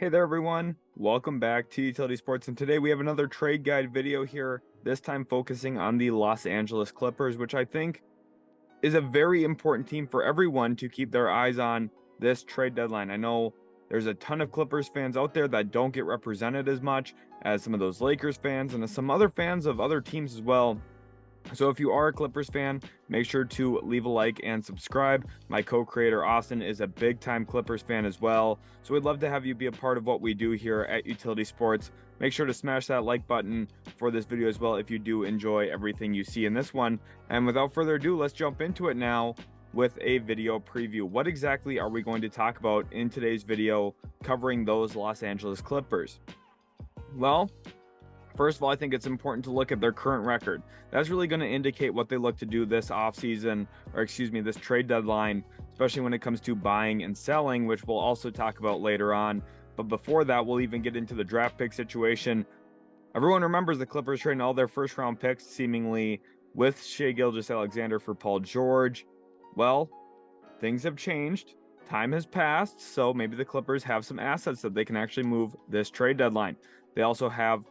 Hey there everyone, welcome back to Utility Sports, and today we have another trade guide video here, this time focusing on the Los Angeles Clippers, which I think is a very important team for everyone to keep their eyes on this trade deadline. I know there's a ton of Clippers fans out there that don't get represented as much as some of those Lakers fans and some other fans of other teams as well. So if you are a Clippers fan, make sure to leave a like and subscribe. My co-creator Austin is a big time Clippers fan as well. So we'd love to have you be a part of what we do here at Utility Sports. Make sure to smash that like button for this video as well if you do enjoy everything you see in this one. And without further ado, let's jump into it now with a video preview. What exactly are we going to talk about in today's video covering those Los Angeles Clippers? Well, first of all, I think it's important to look at their current record. That's really going to indicate what they look to do this offseason, or excuse me, this trade deadline, especially when it comes to buying and selling, which we'll also talk about later on. But before that, we'll even get into the draft pick situation. Everyone remembers the Clippers trading all their first round picks seemingly with Shai Gilgeous-Alexander for Paul George. Well, things have changed. Time has passed, so maybe the Clippers have some assets that they can actually move this trade deadline. They also have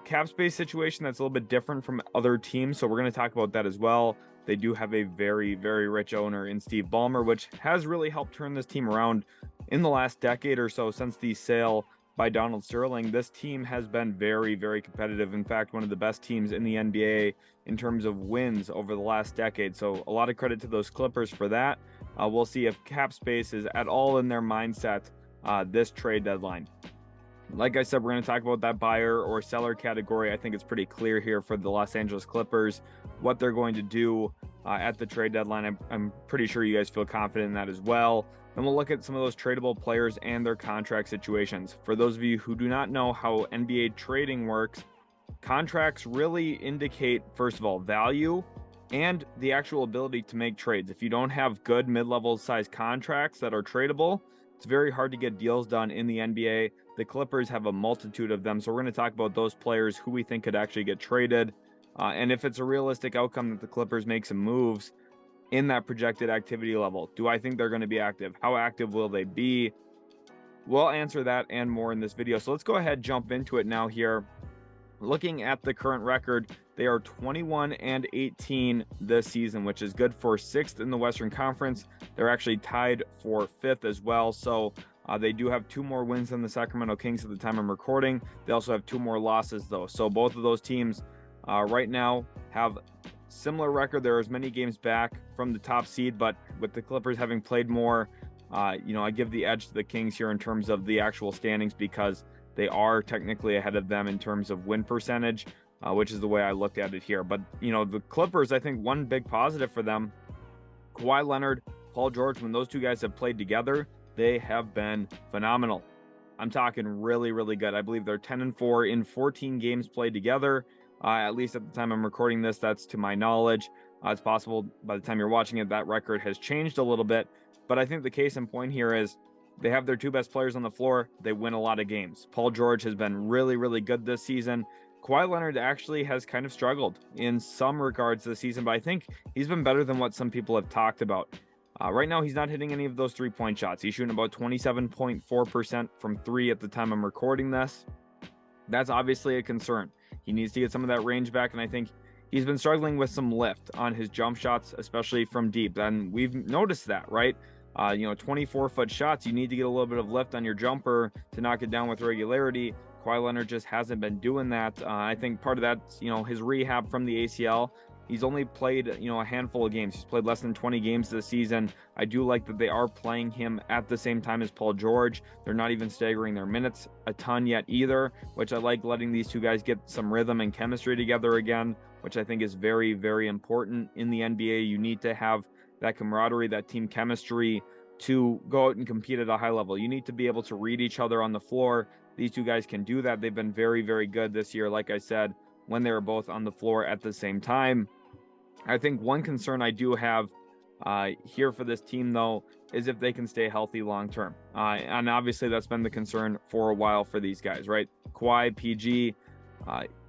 cap space situation that's a little bit different from other teams, so we're going to talk about that as well. They do have a very, very rich owner in Steve Ballmer, which has really helped turn this team around in the last decade or so. Since the sale by Donald Sterling, this team has been very, very competitive. In fact, one of the best teams in the NBA in terms of wins over the last decade. So a lot of credit to those Clippers for that. We'll see if cap space is at all in their mindset this trade deadline. Like I said, we're going to talk about that buyer or seller category. I think it's pretty clear here for the Los Angeles Clippers what they're going to do at the trade deadline. I'm pretty sure you guys feel confident in that as well. And we'll look at some of those tradable players and their contract situations. For those of you who do not know how NBA trading works, contracts really indicate, first of all, value and the actual ability to make trades. If you don't have good mid-level size contracts that are tradable, it's very hard to get deals done in the NBA. The Clippers have a multitude of them, so we're going to talk about those players who we think could actually get traded, and if it's a realistic outcome that the Clippers make some moves in that projected activity level. Do I think they're going to be active? How active will they be? We'll answer that and more in this video. So let's go ahead and jump into it now here. Looking at the current record, they are 21-18 this season, which is good for 6th in the Western Conference. They're actually tied for 5th as well. So they do have 2 more wins than the Sacramento Kings at the time I'm recording. They also have 2 more losses, though. So both of those teams right now have similar record. They're as many games back from the top seed, but with the Clippers having played more, I give the edge to the Kings here in terms of the actual standings because they are technically ahead of them in terms of win percentage, which is the way I looked at it here. But, the Clippers, I think one big positive for them, Kawhi Leonard, Paul George, when those two guys have played together, they have been phenomenal. I'm talking really, really good. I believe they're 10-4 in 14 games played together. At least at the time I'm recording this, that's to my knowledge. It's possible by the time you're watching it, that record has changed a little bit. But I think the case in point here is they have their 2 best players on the floor. They win a lot of games. Paul George has been really, really good this season. Kawhi Leonard actually has kind of struggled in some regards this season, but I think he's been better than what some people have talked about. Right now, he's not hitting any of those 3-point shots. He's shooting about 27.4% from 3 at the time I'm recording this. That's obviously a concern. He needs to get some of that range back, and I think he's been struggling with some lift on his jump shots, especially from deep. And we've noticed that, right? 24-foot shots, you need to get a little bit of lift on your jumper to knock it down with regularity. Kawhi Leonard just hasn't been doing that. I think part of that's, his rehab from the ACL. He's only played, a handful of games. He's played less than 20 games this season. I do like that they are playing him at the same time as Paul George. They're not even staggering their minutes a ton yet either, which I like, letting these two guys get some rhythm and chemistry together again, which I think is very, very important in the NBA. You need to have that camaraderie, that team chemistry to go out and compete at a high level. You need to be able to read each other on the floor. These two guys can do that. They've been very, very good this year, like I said, when they were both on the floor at the same time. I think one concern I do have here for this team, though, is if they can stay healthy long term. And obviously that's been the concern for a while for these guys, right? Kawhi, PG,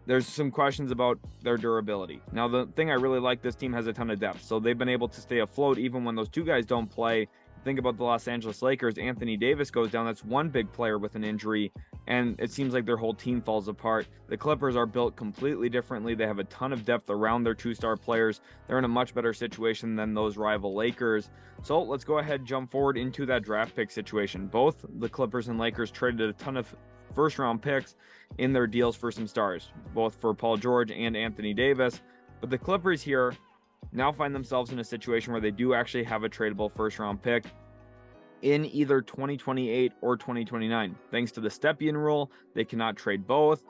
there's some questions about their durability. Now, the thing I really like, this team has a ton of depth. So they've been able to stay afloat even when those two guys don't play. think about the Los Angeles Lakers, Anthony Davis goes down. That's one big player with an injury, and it seems like their whole team falls apart. The Clippers are built completely differently. They have a ton of depth around their two-star players. They're in a much better situation than those rival Lakers. So let's go ahead and jump forward into that draft pick situation. Both the Clippers and Lakers traded a ton of first-round picks in their deals for some stars, both for Paul George and Anthony Davis. But the Clippers here now find themselves in a situation where they do actually have a tradable first-round pick in either 2028 or 2029. Thanks to the Stepien rule, they cannot trade both.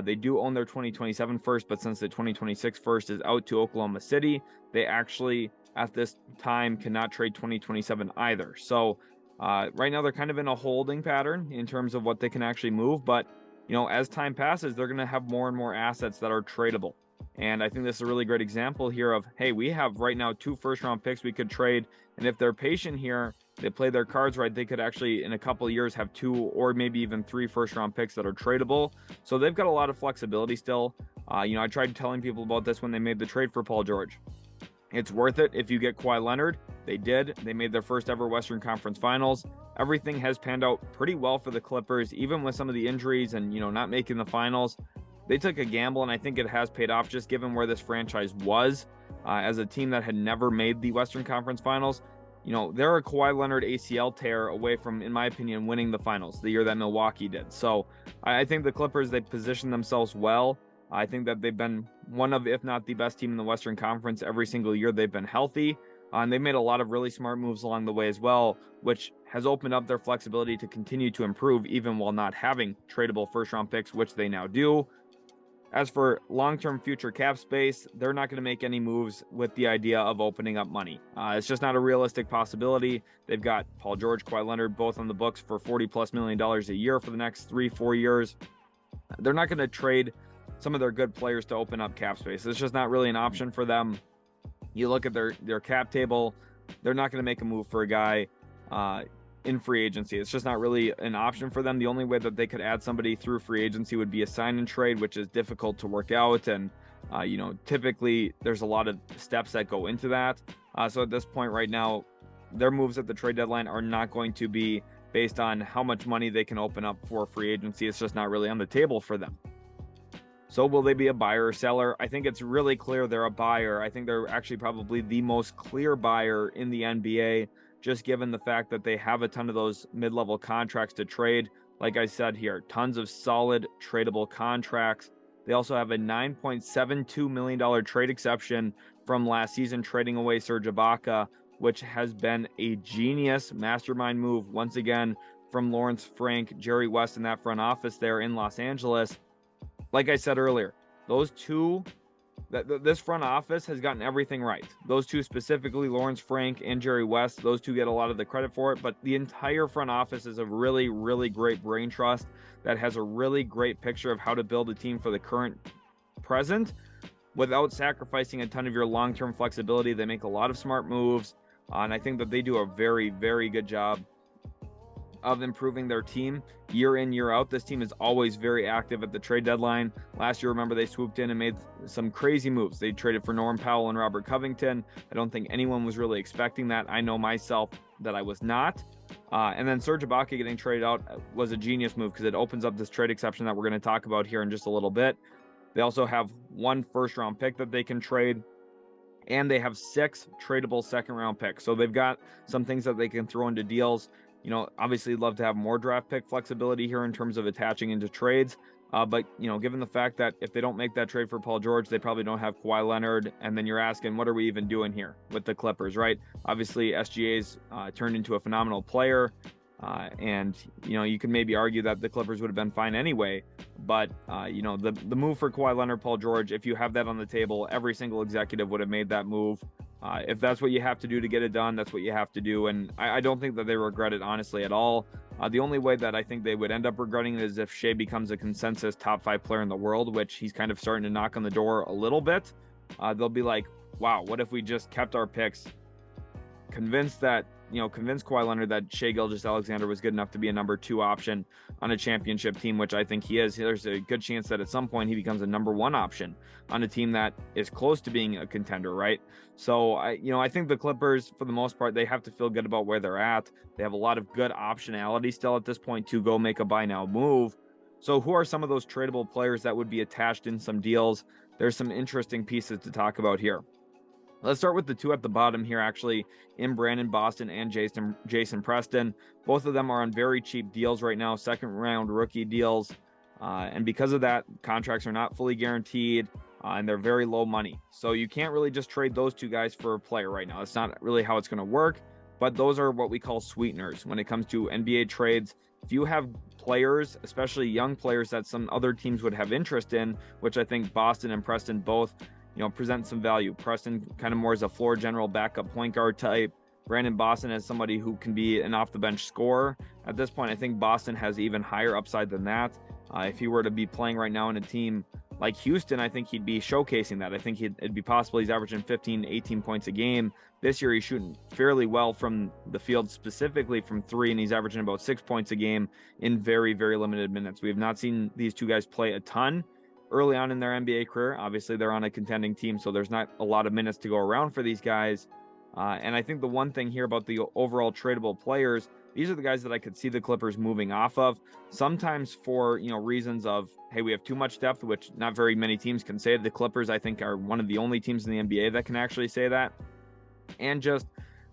They do own their 2027 first, but since the 2026 first is out to Oklahoma City, they actually, at this time, cannot trade 2027 either. So right now, they're kind of in a holding pattern in terms of what they can actually move. But, as time passes, they're going to have more and more assets that are tradable. And I think this is a really great example here of, hey, we have right now 2 first-round picks we could trade. And if they're patient here, they play their cards right, they could actually, in a couple of years, have 2 or maybe even 3 first-round picks that are tradable. So they've got a lot of flexibility still. I tried telling people about this when they made the trade for Paul George. It's worth it if you get Kawhi Leonard. They did. They made their first ever Western Conference Finals. Everything has panned out pretty well for the Clippers, even with some of the injuries and, not making the finals. They took a gamble, and I think it has paid off just given where this franchise was as a team that had never made the Western Conference Finals. They're a Kawhi Leonard ACL tear away from, in my opinion, winning the finals the year that Milwaukee did. So I think the Clippers, they positioned themselves well. I think that they've been one of, if not the best team in the Western Conference every single year they've been healthy. And they made a lot of really smart moves along the way as well, which has opened up their flexibility to continue to improve even while not having tradable first-round picks, which they now do. As for long-term future cap space, they're not going to make any moves with the idea of opening up money. It's just not a realistic possibility. They've got Paul George, Kawhi Leonard, both on the books for $40+ million a year for the next 3-4 years. They're not going to trade some of their good players to open up cap space. It's just not really an option for them. You look at their cap table, they're not going to make a move for a guy in free agency. It's just not really an option for them. The only way that they could add somebody through free agency would be a sign and trade, which is difficult to work out. And, typically there's a lot of steps that go into that. So at this point right now, their moves at the trade deadline are not going to be based on how much money they can open up for free agency. It's just not really on the table for them. So will they be a buyer or seller? I think it's really clear they're a buyer. I think they're actually probably the most clear buyer in the NBA, just given the fact that they have a ton of those mid-level contracts to trade. Like I said here, tons of solid tradable contracts. They also have a $9.72 million trade exception from last season, trading away Serge Ibaka, which has been a genius mastermind move, once again, from Lawrence Frank, Jerry West, in that front office there in Los Angeles. Like I said earlier, those two, this front office has gotten everything right. Those two specifically, Lawrence Frank and Jerry West, those two get a lot of the credit for it, but the entire front office is a really, really great brain trust that has a really great picture of how to build a team for the current present without sacrificing a ton of your long-term flexibility. They make a lot of smart moves, and I think that they do a very, very good job of improving their team year in, year out. This team is always very active at the trade deadline. Last year, remember, they swooped in and made some crazy moves. They traded for Norm Powell and Robert Covington. I don't think anyone was really expecting that. I know myself that I was not. And then Serge Ibaka getting traded out was a genius move because it opens up this trade exception that we're going to talk about here in just a little bit. They also have 1 first-round pick that they can trade, and they have 6 tradable second-round picks. So they've got some things that they can throw into deals. Obviously love to have more draft pick flexibility here in terms of attaching into trades. But, given the fact that if they don't make that trade for Paul George, they probably don't have Kawhi Leonard. And then you're asking, what are we even doing here with the Clippers, right? Obviously, SGA's turned into a phenomenal player. And, you can maybe argue that the Clippers would have been fine anyway. But, the move for Kawhi Leonard, Paul George, if you have that on the table, every single executive would have made that move. If that's what you have to do to get it done, that's what you have to do. And I don't think that they regret it, honestly, at all. The only way that I think they would end up regretting it is if Shea becomes a consensus top 5 player in the world, which he's kind of starting to knock on the door a little bit. They'll be like, wow, what if we just kept our picks convinced Kawhi Leonard that Shai Gilgeous-Alexander was good enough to be a number 2 option on a championship team, which I think he is. There's a good chance that at some point he becomes a number 1 option on a team that is close to being a contender, right? So I think the Clippers, for the most part, they have to feel good about where they're at. They have a lot of good optionality still at this point to go make a buy now move. So who are some of those tradable players that would be attached in some deals? There's some interesting pieces to talk about here. Let's start with the 2 at the bottom here, actually, in Brandon Boston and Jason Preston. Both of them are on very cheap deals right now, second-round rookie deals. And because of that, contracts are not fully guaranteed, and they're very low money. So you can't really just trade those 2 guys for a player right now. That's not really how it's going to work, but those are what we call sweeteners when it comes to NBA trades. If you have players, especially young players that some other teams would have interest in, which I think Boston and Preston both present some value. Preston kind of more as a floor general backup point guard type. Brandon Boston as somebody who can be an off the bench scorer. At this point, I think Boston has even higher upside than that. If he were to be playing right now in a team like Houston, I think he'd be showcasing that. I think it'd be possible he's averaging 15, 18 points a game. This year, he's shooting fairly well from the field, specifically from 3, and he's averaging about 6 points a game in very, very limited minutes. We have not seen these 2 guys play a ton early on in their NBA career. Obviously, they're on a contending team, so there's not a lot of minutes to go around for these guys. And I think the one thing here about the overall tradable players, these are the guys that I could see the Clippers moving off of, sometimes for, reasons of, hey, we have too much depth, which not very many teams can say. The Clippers, I think, are one of the only teams in the NBA that can actually say that. And just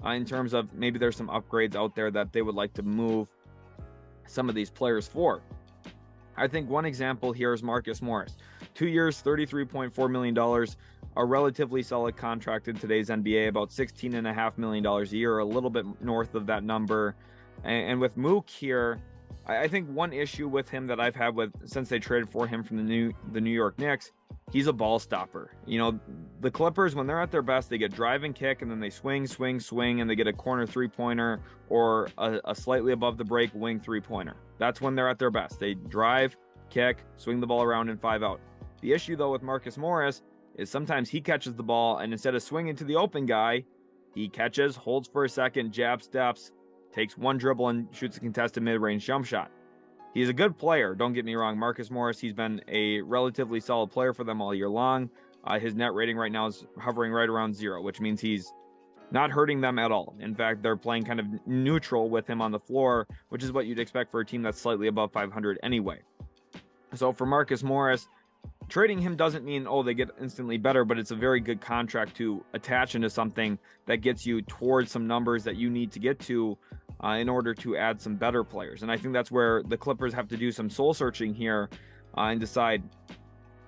in terms of maybe there's some upgrades out there that they would like to move some of these players for. I think one example here is Marcus Morris. 2 years, $33.4 million, a relatively solid contract in today's NBA, about $16.5 million a year, a little bit north of that number. And with Mook here, I think one issue with him that I've had since they traded for him from the New York Knicks, he's a ball stopper. The Clippers, when they're at their best, they get drive and kick, and then they swing, and they get a corner 3-pointer or a slightly above the break wing 3-pointer. That's when they're at their best. They drive, kick, swing the ball around, and 5 out. The issue, though, with Marcus Morris is sometimes he catches the ball, and instead of swinging to the open guy, he catches, holds for a second, jab steps, takes one dribble, and shoots a contested mid-range jump shot. He's a good player, don't get me wrong. Marcus Morris, he's been a relatively solid player for them all year long. His net rating right now is hovering right around 0, which means he's not hurting them at all. In fact, they're playing kind of neutral with him on the floor, which is what you'd expect for a team that's slightly above 500 anyway. So for Marcus Morris, trading him doesn't mean, they get instantly better, but it's a very good contract to attach into something that gets you towards some numbers that you need to get to in order to add some better players. And I think that's where the Clippers have to do some soul searching here and decide,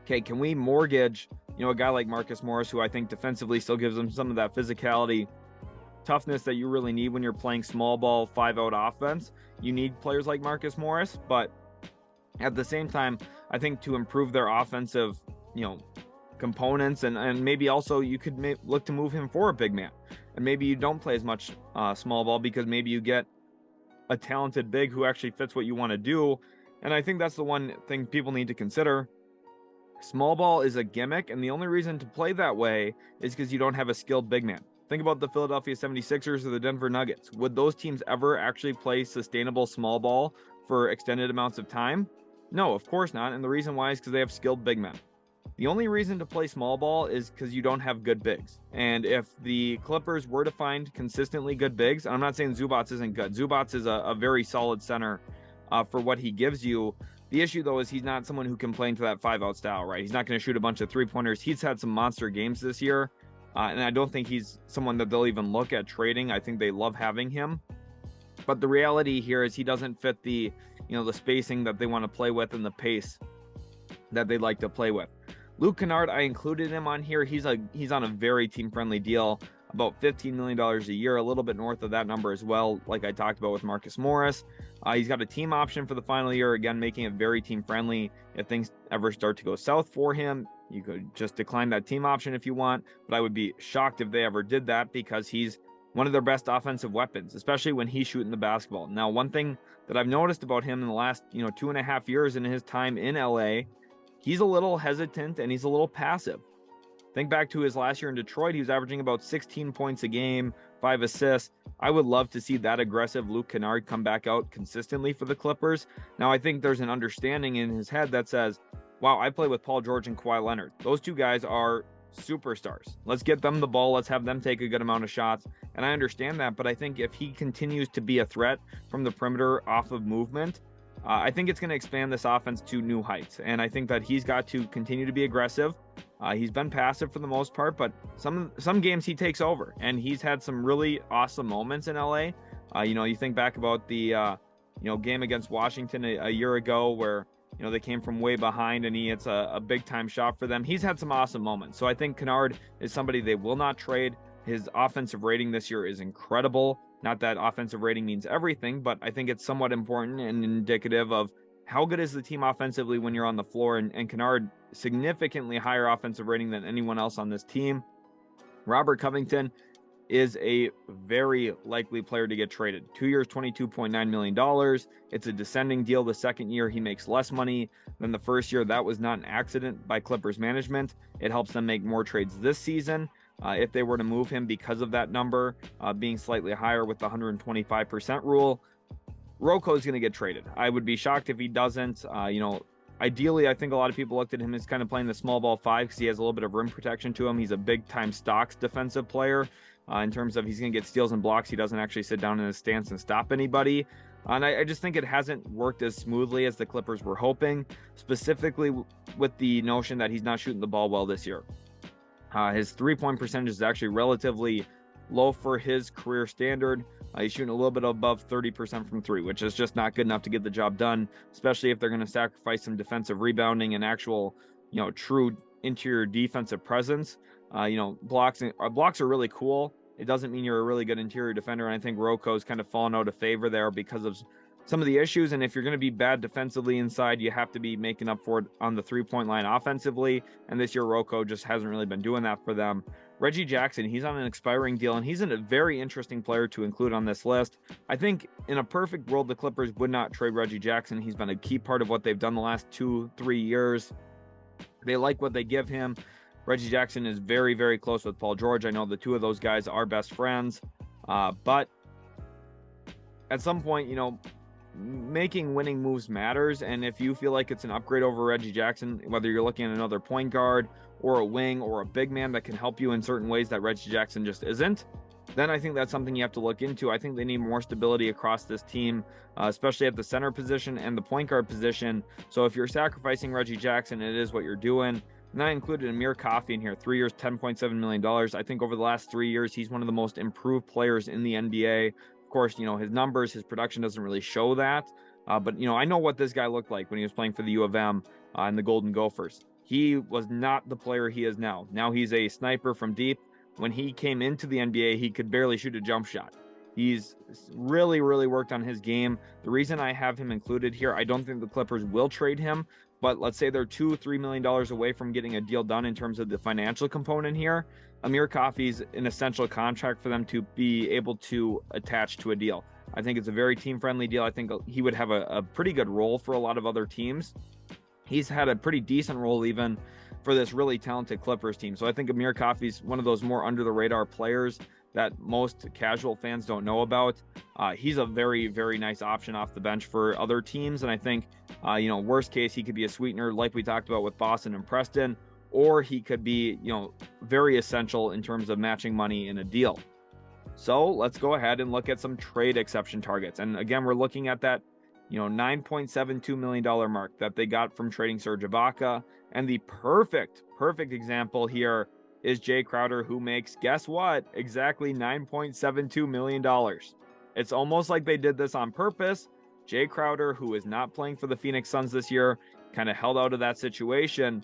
okay, can we mortgage, a guy like Marcus Morris, who I think defensively still gives them some of that physicality, toughness that you really need when you're playing small ball, 5-out offense. You need players like Marcus Morris, but at the same time, I think to improve their offensive, components, and maybe also you could look to move him for a big man. And maybe you don't play as much small ball because maybe you get a talented big who actually fits what you want to do. And I think that's the one thing people need to consider. Small ball is a gimmick, and the only reason to play that way is because you don't have a skilled big man. Think about the Philadelphia 76ers or the Denver Nuggets. Would those teams ever actually play sustainable small ball for extended amounts of time? No, of course not. And the reason why is because they have skilled big men. The only reason to play small ball is because you don't have good bigs. And if the Clippers were to find consistently good bigs, and I'm not saying Zubac isn't good. Zubac is a very solid center for what he gives you. The issue, though, is he's not someone who can play into that 5-out style, right? He's not going to shoot a bunch of 3-pointers. He's had some monster games this year, and I don't think he's someone that they'll even look at trading. I think they love having him. But the reality here is he doesn't fit the spacing that they want to play with and the pace that they'd like to play with. Luke Kennard, I included him on here. He's on a very team-friendly deal, about $15 million a year, a little bit north of that number as well, like I talked about with Marcus Morris. He's got a team option for the final year, again, making it very team-friendly. If things ever start to go south for him, you could just decline that team option if you want, but I would be shocked if they ever did that because he's one of their best offensive weapons, especially when he's shooting the basketball. Now, one thing that I've noticed about him in the last 2.5 years in his time in LA, he's a little hesitant and he's a little passive. Think back to his last year in Detroit. He was averaging about 16 points a game, 5 assists. I would love to see that aggressive Luke Kennard come back out consistently for the Clippers. Now, I think there's an understanding in his head that says, wow, I play with Paul George and Kawhi Leonard. Those two guys are superstars. Let's get them the ball. Let's have them take a good amount of shots. And I understand that, but I think if he continues to be a threat from the perimeter off of movement, I think it's going to expand this offense to new heights. And I think that he's got to continue to be aggressive. He's been passive for the most part, but some games he takes over, and he's had some really awesome moments in LA. You think back about the game against Washington a year ago where they came from way behind and he hits a big time shot for them. He's had some awesome moments. So I think Kennard is somebody they will not trade. His offensive rating this year is incredible. Not that offensive rating means everything, but I think it's somewhat important and indicative of how good is the team offensively when you're on the floor. And Kennard, significantly higher offensive rating than anyone else on this team. Robert Covington is a very likely player to get traded. 2 years, $22.9 million. It's a descending deal. The second year, he makes less money than the first year. That was not an accident by Clippers management. It helps them make more trades this season. If they were to move him because of that number being slightly higher with the 125% rule, Rocco is going to get traded. I would be shocked if he doesn't. Ideally, I think a lot of people looked at him as kind of playing the small ball 5 because he has a little bit of rim protection to him. He's a big time stocks defensive player in terms of he's going to get steals and blocks. He doesn't actually sit down in his stance and stop anybody. And I just think it hasn't worked as smoothly as the Clippers were hoping, specifically with the notion that he's not shooting the ball well this year. His 3-point percentage is actually relatively low for his career standard. He's shooting a little bit above 30% from 3, which is just not good enough to get the job done, especially if they're going to sacrifice some defensive rebounding and actual, true interior defensive presence. Blocks are really cool. It doesn't mean you're a really good interior defender. And I think Rocco's kind of fallen out of favor there because of some of the issues. And if you're going to be bad defensively inside, you have to be making up for it on the 3-point line offensively. And this year, Rocco just hasn't really been doing that for them. Reggie Jackson, he's on an expiring deal, and he's a very interesting player to include on this list. I think in a perfect world, the Clippers would not trade Reggie Jackson. He's been a key part of what they've done the last 2-3 years. They like what they give him. Reggie Jackson is very, very close with Paul George. I know the two of those guys are best friends. But at some point, making winning moves matters. And if you feel like it's an upgrade over Reggie Jackson, whether you're looking at another point guard or a wing or a big man that can help you in certain ways that Reggie Jackson just isn't, then I think that's something you have to look into. I think they need more stability across this team, especially at the center position and the point guard position. So if you're sacrificing Reggie Jackson, it is what you're doing. And I included Amir Coffey in here, 3 years, $10.7 million. I think over the last 3 years, he's one of the most improved players in the NBA. Of course, his numbers, his production doesn't really show that. But I know what this guy looked like when he was playing for the U of M and the Golden Gophers. He was not the player he is now. Now he's a sniper from deep. When he came into the NBA, he could barely shoot a jump shot. He's really, really worked on his game. The reason I have him included here, I don't think the Clippers will trade him, but let's say they're $2-3 million away from getting a deal done in terms of the financial component here. Amir Coffey's an essential contract for them to be able to attach to a deal. I think it's a very team-friendly deal. I think he would have a pretty good role for a lot of other teams. He's had a pretty decent role even for this really talented Clippers team. So I think Amir Coffey's one of those more under-the-radar players that most casual fans don't know about. He's a very, very nice option off the bench for other teams. And I think, worst case, he could be a sweetener like we talked about with Boston and Preston, or he could be, very essential in terms of matching money in a deal. So let's go ahead and look at some trade exception targets. And again, we're looking at that, $9.72 million mark that they got from trading Serge Ibaka. And the perfect example here is Jay Crowder, who makes, guess what? Exactly $9.72 million. It's almost like they did this on purpose. Jay Crowder, who is not playing for the Phoenix Suns this year, kind of held out of that situation.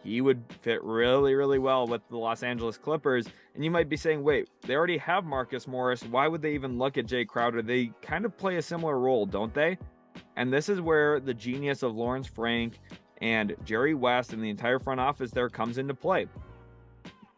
He would fit really, really well with the Los Angeles Clippers. And you might be saying, wait, they already have Marcus Morris. Why would they even look at Jay Crowder? They kind of play a similar role, don't they? And this is where the genius of Lawrence Frank and Jerry West and the entire front office there comes into play.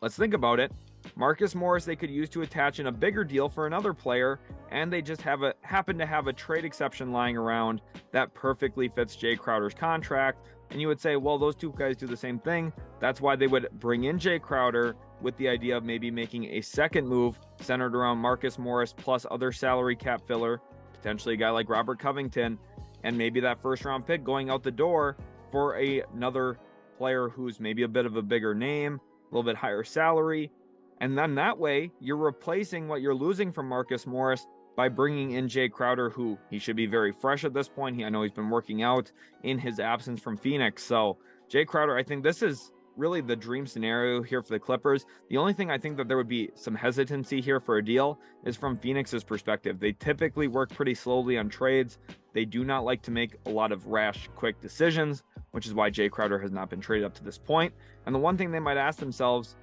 Let's think about it. Marcus Morris they could use to attach in a bigger deal for another player, and they just happen to have a trade exception lying around that perfectly fits Jay Crowder's contract. And you would say, well, those two guys do the same thing. That's why they would bring in Jay Crowder with the idea of maybe making a second move centered around Marcus Morris plus other salary cap filler, potentially a guy like Robert Covington, and maybe that first round pick going out the door for another player who's maybe a bit of a bigger name, a little bit higher salary. And then that way you're replacing what you're losing from Marcus Morris by bringing in Jay Crowder, who he should be very fresh at this point. I know he's been working out in his absence from Phoenix. So Jay Crowder, I think this is really the dream scenario here for the Clippers. The only thing I think that there would be some hesitancy here for a deal is from Phoenix's perspective. They typically work pretty slowly on trades. They do not like to make a lot of rash, quick decisions, which is why Jay Crowder has not been traded up to this point. And the one thing they might ask themselves,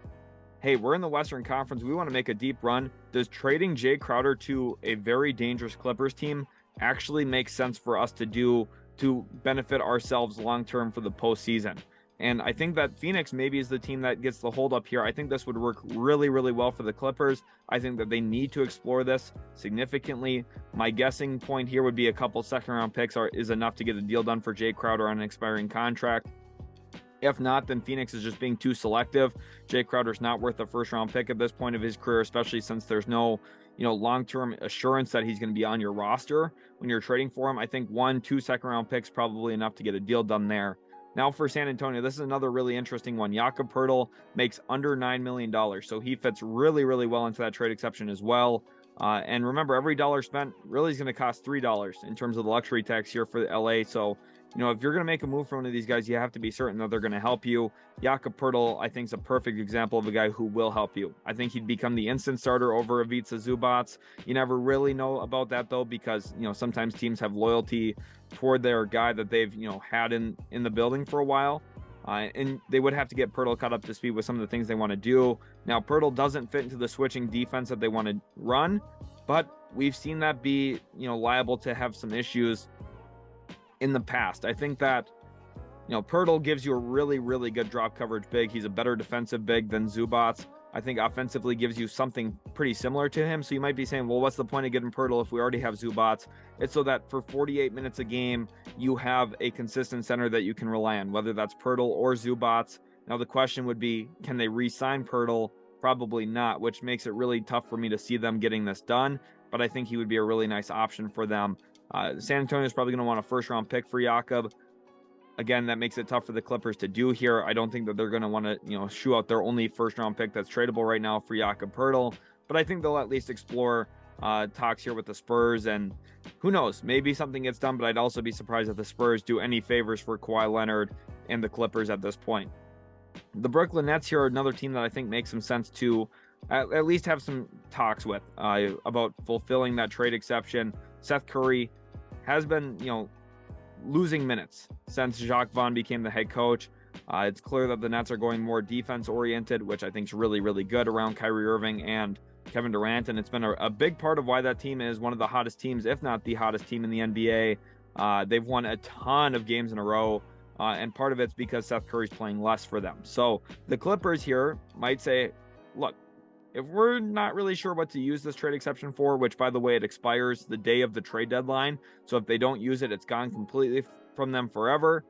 hey, we're in the Western Conference. We want to make a deep run. Does trading Jay Crowder to a very dangerous Clippers team actually make sense for us to do to benefit ourselves long-term for the postseason? And I think that Phoenix maybe is the team that gets the hold up here. I think this would work really, really well for the Clippers. I think that they need to explore this significantly. My guessing point here would be a couple second-round picks is enough to get a deal done for Jay Crowder on an expiring contract. If not, then Phoenix is just being too selective. Jay Crowder's not worth a first-round pick at this point of his career, especially since there's no, long-term assurance that he's going to be on your roster when you're trading for him. I think 1-2 second-round picks probably enough to get a deal done there. Now for San Antonio, this is another really interesting one. Jakob Poeltl makes under $9 million, so he fits really, really well into that trade exception as well. And remember, every dollar spent really is going to cost $3 in terms of the luxury tax here for LA. So, if you're going to make a move for one of these guys, you have to be certain that they're going to help you. Jakob Poeltl, I think, is a perfect example of a guy who will help you. I think he'd become the instant starter over Ivica Zubac. You never really know about that, though, because, sometimes teams have loyalty toward their guy that they've, had in the building for a while. And they would have to get Poeltl caught up to speed with some of the things they want to do. Now, Poeltl doesn't fit into the switching defense that they want to run, but we've seen that be, liable to have some issues in the past. I think that, Poeltl gives you a really, really good drop coverage big. He's a better defensive big than Zubac. I think offensively gives you something pretty similar to him. So you might be saying, well, what's the point of getting Poeltl if we already have Zubac? It's so that for 48 minutes a game, you have a consistent center that you can rely on, whether that's Poeltl or Zubac. Now, the question would be, can they re-sign Poeltl? Probably not, which makes it really tough for me to see them getting this done. But I think he would be a really nice option for them. San Antonio is probably going to want a first-round pick for Jakob. Again, that makes it tough for the Clippers to do here. I don't think that they're going to want to, shoo out their only first-round pick that's tradable right now for Jakob Poeltl. But I think they'll at least explore talks here with the Spurs. And who knows, maybe something gets done, but I'd also be surprised if the Spurs do any favors for Kawhi Leonard and the Clippers at this point. The Brooklyn Nets here are another team that I think makes some sense to at least have some talks with about fulfilling that trade exception. Seth Curry has been, losing minutes since Jacques Vaughn became the head coach. It's clear that the Nets are going more defense-oriented, which I think is really, really good around Kyrie Irving and Kevin Durant, and it's been a big part of why that team is one of the hottest teams, if not the hottest team in the NBA. They've won a ton of games in a row, and part of it's because Seth Curry's playing less for them. So the Clippers here might say, look, if we're not really sure what to use this trade exception for, which, by the way, it expires the day of the trade deadline, so if they don't use it, it's gone completely from them forever.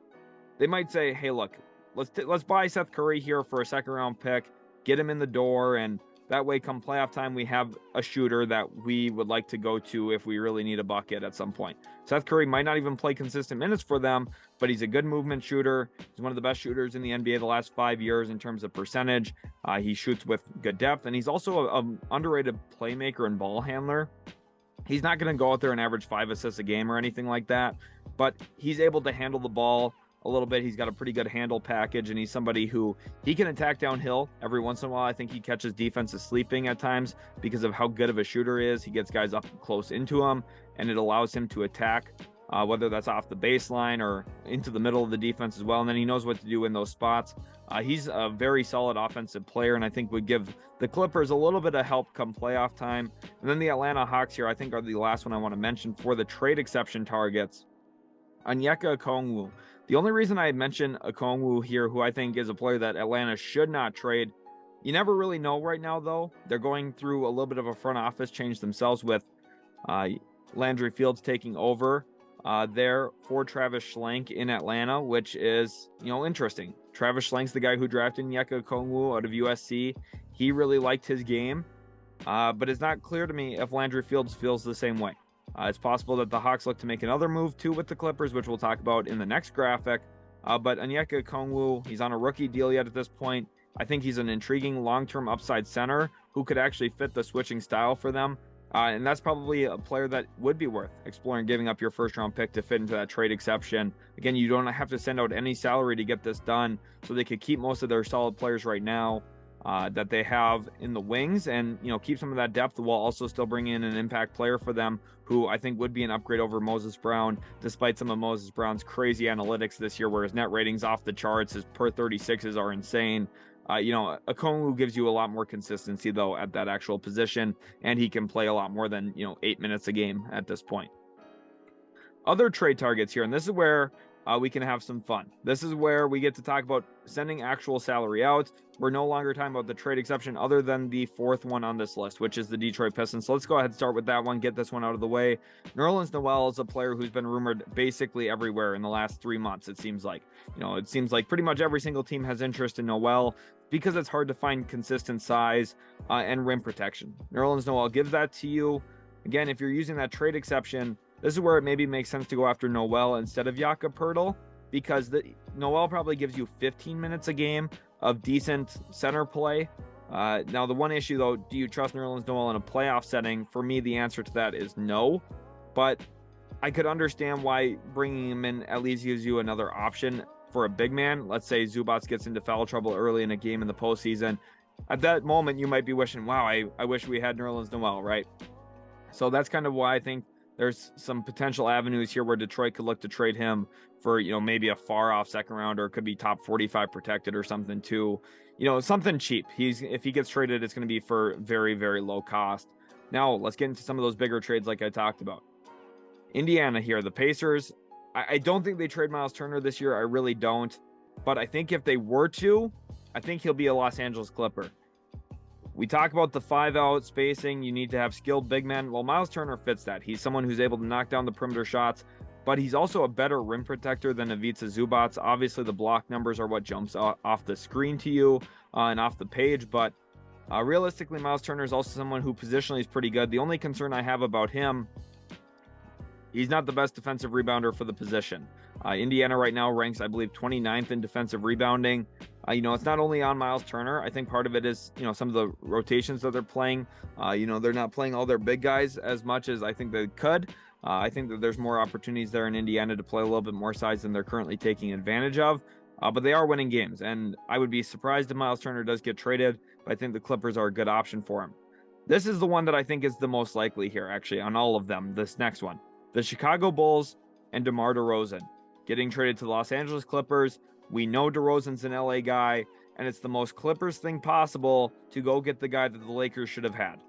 They might say, hey, look, let's buy Seth Curry here for a second-round pick, get him in the door, and that way, come playoff time, we have a shooter that we would like to go to if we really need a bucket at some point. Seth Curry might not even play consistent minutes for them, but he's a good movement shooter. He's one of the best shooters in the NBA the last 5 years in terms of percentage. He shoots with good depth, and he's also an underrated playmaker and ball handler. He's not going to go out there and average 5 assists a game or anything like that, but he's able to handle the ball a little bit. He's got a pretty good handle package, and he's somebody who he can attack downhill every once in a while. I think he catches defenses sleeping at times because of how good of a shooter he is. He gets guys up close into him, and it allows him to attack, whether that's off the baseline or into the middle of the defense as well. And then he knows what to do in those spots. He's a very solid offensive player, and I think would give the Clippers a little bit of help come playoff time. And then the Atlanta Hawks here, I think, are the last one I want to mention for the trade exception targets. Onyeka Okongwu. The only reason I mention Okongwu here, who I think is a player that Atlanta should not trade, you never really know right now, though. They're going through a little bit of a front office change themselves with Landry Fields taking over there for Travis Schlenk in Atlanta, which is, interesting. Travis Schlenk's the guy who drafted Onyeka Okongwu out of USC. He really liked his game, but it's not clear to me if Landry Fields feels the same way. It's possible that the Hawks look to make another move too with the Clippers, which we'll talk about in the next graphic. But Onyeka Okongwu, he's on a rookie deal yet at this point. I think he's an intriguing long-term upside center who could actually fit the switching style for them. And that's probably a player that would be worth exploring giving up your first-round pick to fit into that trade exception. Again, you don't have to send out any salary to get this done, so they could keep most of their solid players right now that they have in the wings and, keep some of that depth while also still bringing in an impact player for them who I think would be an upgrade over Moses Brown, despite some of Moses Brown's crazy analytics this year where his net ratings off the charts, his per 36s are insane. Okongwu gives you a lot more consistency, though, at that actual position, and he can play a lot more than, 8 minutes a game at this point. Other trade targets here, and this is where we can have some fun. This is where we get to talk about sending actual salary out. We're no longer talking about the trade exception other than the fourth one on this list, which is the Detroit Pistons. So let's go ahead and start with that one, get this one out of the way. Nerlens Noel is a player who's been rumored basically everywhere in the last 3 months, it seems like. It seems like pretty much every single team has interest in Noel because it's hard to find consistent size and rim protection. Nerlens Noel gives that to you. Again, if you're using that trade exception, this is where it maybe makes sense to go after Noel instead of Jakob Poeltl, because Noel probably gives you 15 minutes a game of decent center play. Now, the one issue, though, do you trust Nerlens Noel in a playoff setting? For me, the answer to that is no. But I could understand why bringing him in at least gives you another option for a big man. Let's say Zubac gets into foul trouble early in a game in the postseason. At that moment, you might be wishing, wow, I wish we had Nerlens Noel, right? So that's kind of why I think there's some potential avenues here where Detroit could look to trade him for, maybe a far off second round, or it could be top 45 protected or something too. Something cheap. If he gets traded, it's going to be for very, very low cost. Now let's get into some of those bigger trades like I talked about. Indiana here, the Pacers. I don't think they trade Miles Turner this year. I really don't. But I think if they were to, I think he'll be a Los Angeles Clipper. We talk about the 5-out spacing. You need to have skilled big men. Well, Miles Turner fits that. He's someone who's able to knock down the perimeter shots, but he's also a better rim protector than Ivica Zubac. Obviously, the block numbers are what jumps off the screen to you and off the page, but realistically, Miles Turner is also someone who positionally is pretty good. The only concern I have about him, he's not the best defensive rebounder for the position. Indiana right now ranks, I believe, 29th in defensive rebounding. It's not only on Miles Turner. I think part of it is, some of the rotations that they're playing. They're not playing all their big guys as much as I think they could. I think that there's more opportunities there in Indiana to play a little bit more size than they're currently taking advantage of. But they are winning games, and I would be surprised if Miles Turner does get traded, but I think the Clippers are a good option for him. This is the one that I think is the most likely here, actually, on all of them, this next one. The Chicago Bulls and DeMar DeRozan getting traded to the Los Angeles Clippers. We know DeRozan's an LA guy, and it's the most Clippers thing possible to go get the guy that the Lakers should have had.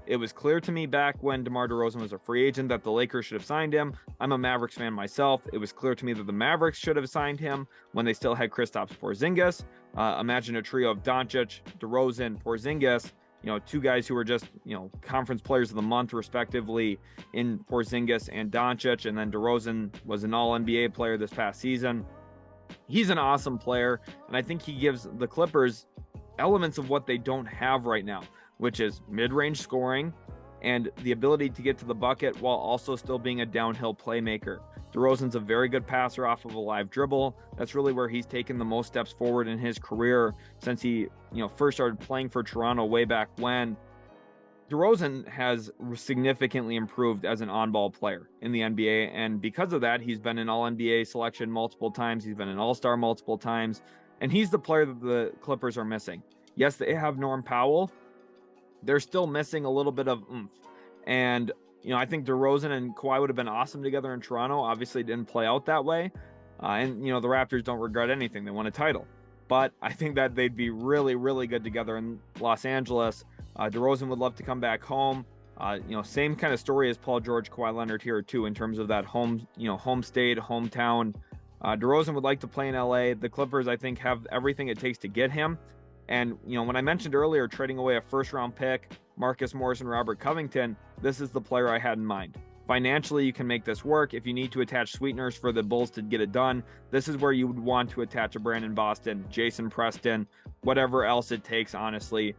It was clear to me back when DeMar DeRozan was a free agent that the Lakers should have signed him. I'm a Mavericks fan myself. It was clear to me that the Mavericks should have signed him when they still had Kristaps Porzingis. Imagine a trio of Doncic, DeRozan, Porzingis, two guys who were just, conference players of the month respectively in Porzingis and Doncic, and then DeRozan was an all-NBA player this past season. He's an awesome player, and I think he gives the Clippers elements of what they don't have right now, which is mid-range scoring and the ability to get to the bucket while also still being a downhill playmaker. DeRozan's a very good passer off of a live dribble. That's really where he's taken the most steps forward in his career since he, first started playing for Toronto way back when. DeRozan has significantly improved as an on-ball player in the NBA, and because of that, he's been an All-NBA selection multiple times. He's been an All-Star multiple times, and he's the player that the Clippers are missing. Yes, they have Norm Powell. They're still missing a little bit of oomph, and I think DeRozan and Kawhi would have been awesome together in Toronto. Obviously, it didn't play out that way. And the Raptors don't regret anything. They won a title. But I think that they'd be really, really good together in Los Angeles. DeRozan would love to come back home. Same kind of story as Paul George, Kawhi Leonard here, too, in terms of that home state, hometown. DeRozan would like to play in LA. The Clippers, I think, have everything it takes to get him. And, when I mentioned earlier trading away a first-round pick, Marcus Morris and Robert Covington, this is the player I had in mind. Financially, you can make this work. If you need to attach sweeteners for the Bulls to get it done, this is where you would want to attach a Brandon Boston, Jason Preston, whatever else it takes, honestly,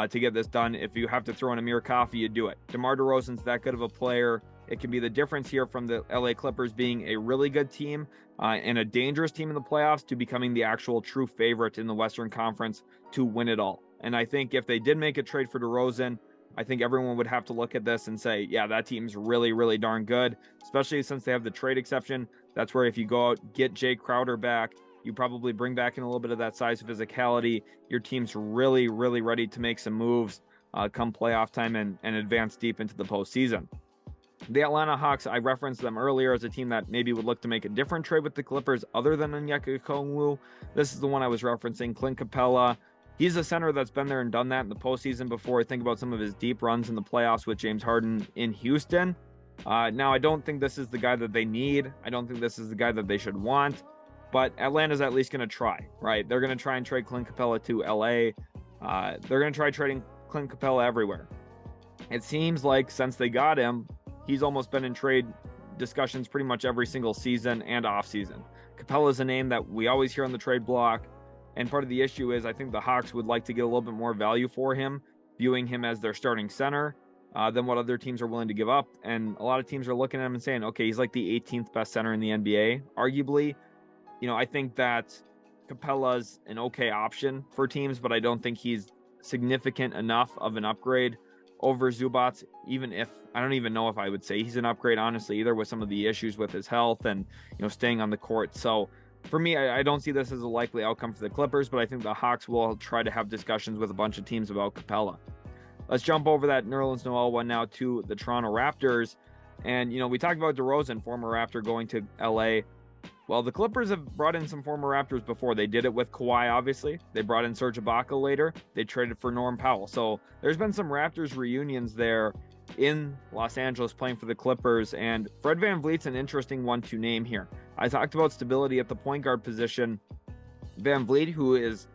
to get this done. If you have to throw in Amir Coffey, you do it. DeMar DeRozan's that good of a player. It can be the difference here from the LA Clippers being a really good team and a dangerous team in the playoffs to becoming the actual true favorite in the Western Conference to win it all. And I think if they did make a trade for DeRozan, I think everyone would have to look at this and say, yeah, that team's really, really darn good, especially since they have the trade exception. That's where if you go out, get Jay Crowder back, you probably bring back in a little bit of that size physicality. Your team's really, really ready to make some moves come playoff time and advance deep into the postseason. The Atlanta Hawks, I referenced them earlier as a team that maybe would look to make a different trade with the Clippers other than Onyeka Okongwu. This is the one I was referencing, Clint Capella. He's a center that's been there and done that in the postseason before. I think about some of his deep runs in the playoffs with James Harden in Houston. Now, I don't think this is the guy that they need. I don't think this is the guy that they should want. But Atlanta's at least going to try, right? They're going to try and trade Clint Capella to LA. They're going to try trading Clint Capella everywhere. It seems like since they got him, he's almost been in trade discussions pretty much every single season and offseason. Capella is a name that we always hear on the trade block. And part of the issue is I think the Hawks would like to get a little bit more value for him, viewing him as their starting center than what other teams are willing to give up. And a lot of teams are looking at him and saying, okay, he's like the 18th best center in the NBA, arguably. You know, I think that Capella's an okay option for teams, but I don't think he's significant enough of an upgrade over Zubac, even if I don't even know if I would say he's an upgrade, honestly, either with some of the issues with his health and, you know, staying on the court. So for me, I don't see this as a likely outcome for the Clippers, but I think the Hawks will try to have discussions with a bunch of teams about Capella. Let's jump over that Nerlens Noel one now to the Toronto Raptors. And, you know, we talked about DeRozan, former Raptor, going to LA. Well, the Clippers have brought in some former Raptors before. They did it with Kawhi, obviously. They brought in Serge Ibaka later. They traded for Norm Powell. So there's been some Raptors reunions there in Los Angeles playing for the Clippers. And Fred VanVleet's an interesting one to name here. I talked about stability at the point guard position. VanVleet, who is,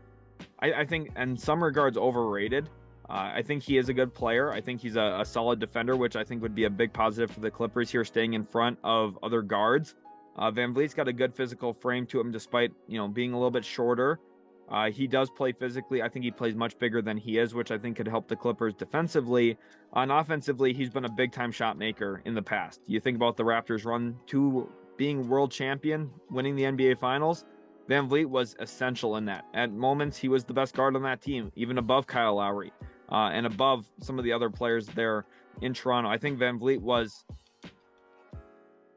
I think, in some regards, overrated. I think he is a good player. I think he's a solid defender, which I think would be a big positive for the Clippers here, staying in front of other guards. VanVleet's got a good physical frame to him, despite, you know, being a little bit shorter. He does play physically. I think he plays much bigger than he is, which I think could help the Clippers defensively. And offensively, he's been a big-time shot maker in the past. You think about the Raptors' run to being world champion, winning the NBA Finals. VanVleet was essential in that. At moments, he was the best guard on that team, even above Kyle Lowry and above some of the other players there in Toronto. I think VanVleet was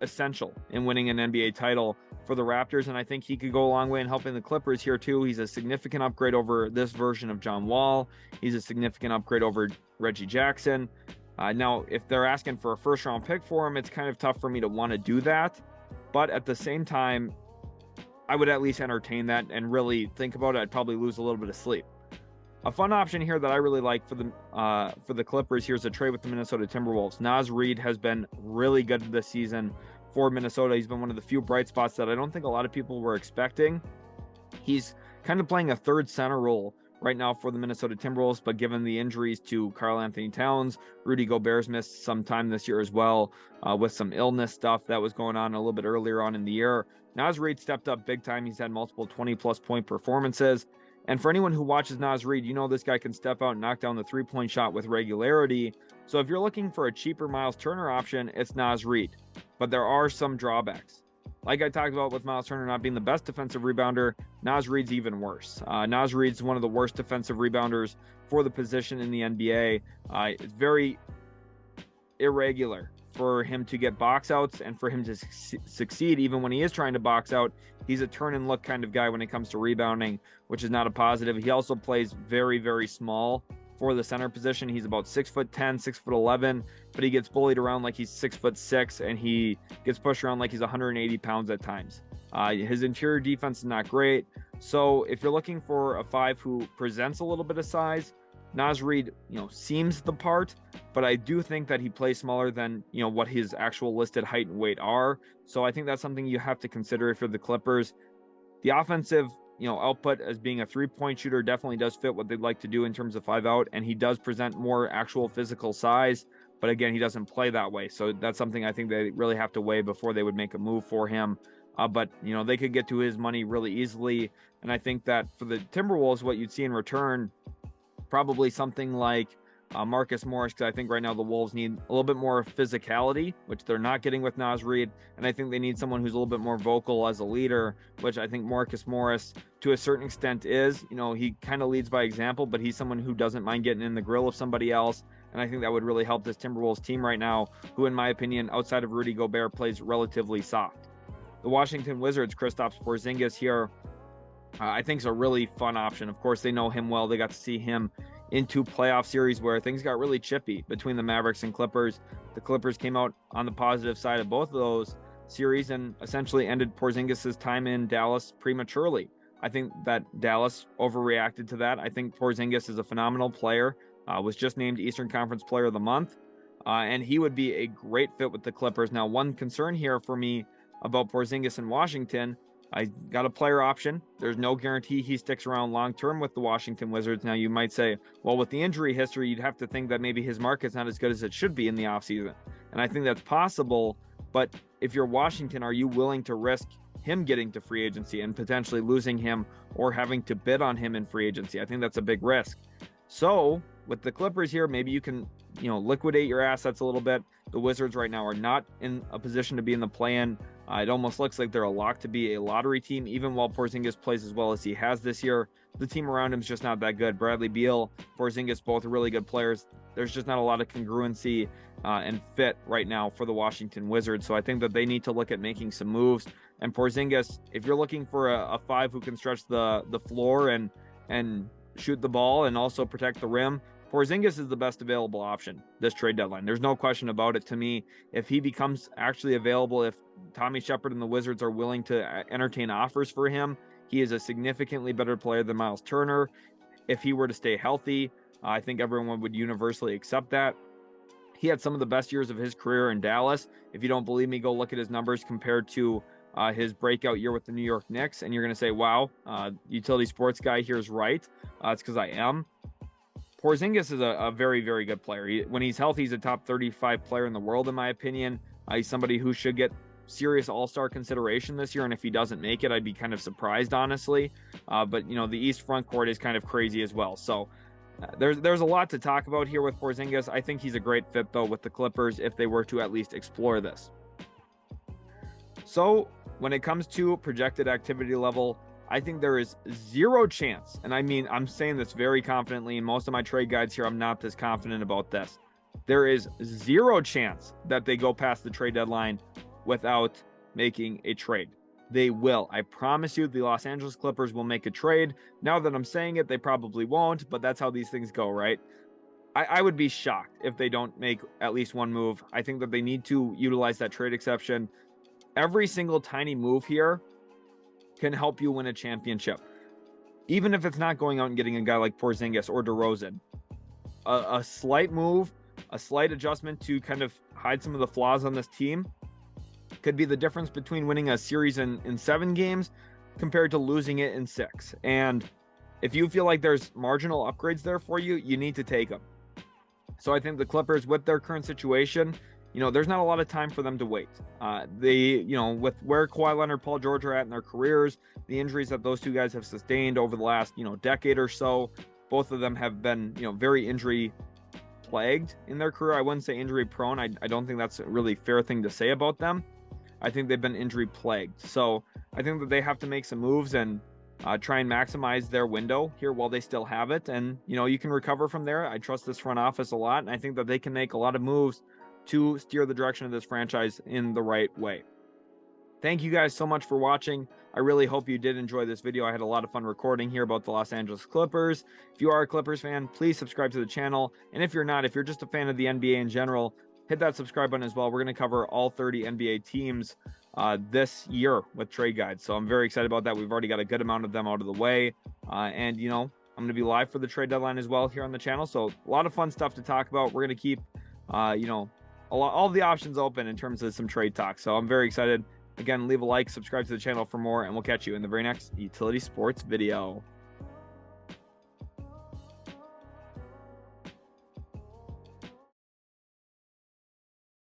essential in winning an NBA title for the Raptors, and I think he could go a long way in helping the Clippers here too. He's a significant upgrade over this version of John Wall. He's a significant upgrade over Reggie Jackson. Now, if they're asking for a first-round pick for him, it's kind of tough for me to want to do that. But at the same time, I would at least entertain that and really think about it. I'd probably lose a little bit of sleep. A fun option here that I really like for the Clippers here is a trade with the Minnesota Timberwolves. Naz Reid has been really good this season for Minnesota. He's been one of the few bright spots that I don't think a lot of people were expecting. He's kind of playing a third center role right now for the Minnesota Timberwolves, but given the injuries to Karl Anthony Towns, Rudy Gobert's missed some time this year as well with some illness stuff that was going on a little bit earlier on in the year. Naz Reid stepped up big time. He's had multiple 20-plus point performances. And for anyone who watches Naz Reid, you know this guy can step out and knock down the three-point shot with regularity. So if you're looking for a cheaper Miles Turner option, it's Naz Reid. But there are some drawbacks. Like I talked about with Miles Turner not being the best defensive rebounder, Naz Reid's even worse. Naz Reid's one of the worst defensive rebounders for the position in the NBA. It's very irregular for him to get box outs and for him to succeed even when he is trying to box out. He's a turn and look kind of guy when it comes to rebounding, which is not a positive. He also plays very, very small for the center position. He's about 6'10", 6'11", but he gets bullied around like he's 6'6", and he gets pushed around like he's 180 pounds at times. His interior defense is not great. So if you're looking for a five who presents a little bit of size, Naz Reid, seems the part, but I do think that he plays smaller than, what his actual listed height and weight are. So I think that's something you have to consider if you're the Clippers. The offensive, output as being a three-point shooter definitely does fit what they'd like to do in terms of 5-out, and he does present more actual physical size. But again, he doesn't play that way. So that's something I think they really have to weigh before they would make a move for him. But, they could get to his money really easily. And I think that for the Timberwolves, what you'd see in return, probably something like Marcus Morris, because I think right now the Wolves need a little bit more physicality, which they're not getting with Naz Reid. And I think they need someone who's a little bit more vocal as a leader, which I think Marcus Morris, to a certain extent, is. He kind of leads by example, but he's someone who doesn't mind getting in the grill of somebody else. And I think that would really help this Timberwolves team right now, who, in my opinion, outside of Rudy Gobert, plays relatively soft. The Washington Wizards, Kristaps Porzingis here, I think is a really fun option. Of course, they know him well. They got to see him in 2 playoff series where things got really chippy between the Mavericks and Clippers. The Clippers came out on the positive side of both of those series and essentially ended Porzingis' time in Dallas prematurely. I think that Dallas overreacted to that. I think Porzingis is a phenomenal player, was just named Eastern Conference Player of the Month, and he would be a great fit with the Clippers. Now, one concern here for me about Porzingis in Washington, I got a player option. There's no guarantee he sticks around long-term with the Washington Wizards. Now, you might say, well, with the injury history, you'd have to think that maybe his market's not as good as it should be in the offseason. And I think that's possible. But if you're Washington, are you willing to risk him getting to free agency and potentially losing him or having to bid on him in free agency? I think that's a big risk. So with the Clippers here, maybe you can, liquidate your assets a little bit. The Wizards right now are not in a position to be in the play-in. It almost looks like they're a lock to be a lottery team, even while Porzingis plays as well as he has this year. The team around him is just not that good. Bradley Beal, Porzingis, both are really good players. There's just not a lot of congruency and fit right now for the Washington Wizards. So I think that they need to look at making some moves. And Porzingis, if you're looking for a 5 who can stretch the floor and shoot the ball and also protect the rim, Porzingis is the best available option this trade deadline. There's no question about it to me. If he becomes actually available, if Tommy Shepard and the Wizards are willing to entertain offers for him, he is a significantly better player than Miles Turner. If he were to stay healthy, I think everyone would universally accept that. He had some of the best years of his career in Dallas. If you don't believe me, go look at his numbers compared to his breakout year with the New York Knicks, and you're going to say, wow, utility sports guy here is right. It's because I am. Porzingis is a very, very good player. When he's healthy, he's a top 35 player in the world, in my opinion. He's somebody who should get serious all-star consideration this year, and if he doesn't make it, I'd be kind of surprised, honestly. But, the East front court is kind of crazy as well. So there's a lot to talk about here with Porzingis. I think he's a great fit, though, with the Clippers if they were to at least explore this. So when it comes to projected activity level, I think there is zero chance, and I mean, I'm saying this very confidently, in most of my trade guides here, I'm not this confident about this. There is zero chance that they go past the trade deadline without making a trade. They will. I promise you, the Los Angeles Clippers will make a trade. Now that I'm saying it, they probably won't, but that's how these things go, right? I would be shocked if they don't make at least one move. I think that they need to utilize that trade exception. Every single tiny move here can help you win a championship. Even if it's not going out and getting a guy like Porzingis or DeRozan. A slight move, a slight adjustment to kind of hide some of the flaws on this team could be the difference between winning a series in 7 games compared to losing it in 6. And if you feel like there's marginal upgrades there for you, you need to take them. So I think the Clippers, with their current situation, there's not a lot of time for them to wait. With where Kawhi Leonard, Paul George are at in their careers, the injuries that those two guys have sustained over the last, decade or so, both of them have been, very injury plagued in their career. I wouldn't say injury prone. I don't think that's a really fair thing to say about them. I think they've been injury plagued. So I think that they have to make some moves and try and maximize their window here while they still have it. And, you can recover from there. I trust this front office a lot, and I think that they can make a lot of moves to steer the direction of this franchise in the right way. Thank you guys so much for watching. I really hope you did enjoy this video. I had a lot of fun recording here about the Los Angeles Clippers. If you are a Clippers fan, please subscribe to the channel. And if you're not, if you're just a fan of the NBA in general, hit that subscribe button as well. We're going to cover all 30 NBA teams this year with trade guides. So I'm very excited about that. We've already got a good amount of them out of the way. And, I'm going to be live for the trade deadline as well here on the channel. So a lot of fun stuff to talk about. We're going to keep, all the options open in terms of some trade talk. So I'm very excited. Again, leave a like, subscribe to the channel for more, and we'll catch you in the very next Utility Sports video.